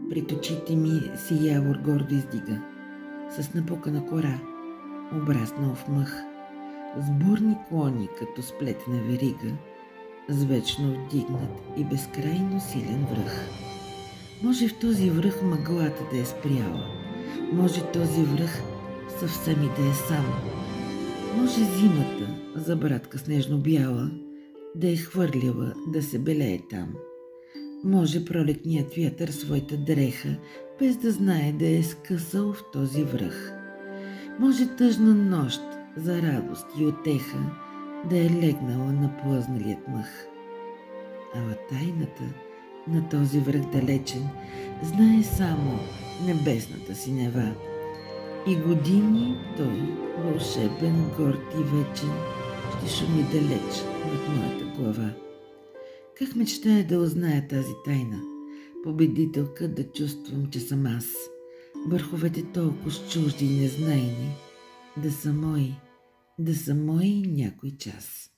Пред очите ми си явор гордо издига, с напукана кора, обраснал в мъх, с бурни клони като сплетена верига, с вечно вдигнат и безкрайно силен връх. Може в този връх мъглата да е спряла, може този връх съвсем и да е сам. Може зимата, забратка снежно-бяла, да е хвърлила да се белее там. Може пролетният вятър своята дреха, без да знае да е скъсал в този връх. Може тъжна нощ за радост и утеха да е легнала на плъзналият мъх. Ала тайната на този връх далечен знае само небесната синева. И години той, вълшебен, горд и вечен, ще шуми далеч над моята глава. Как мечтая да узная тази тайна, победителка да чувствам, че съм аз. Върховете толкова чужди и незнайни, да са мои някой час.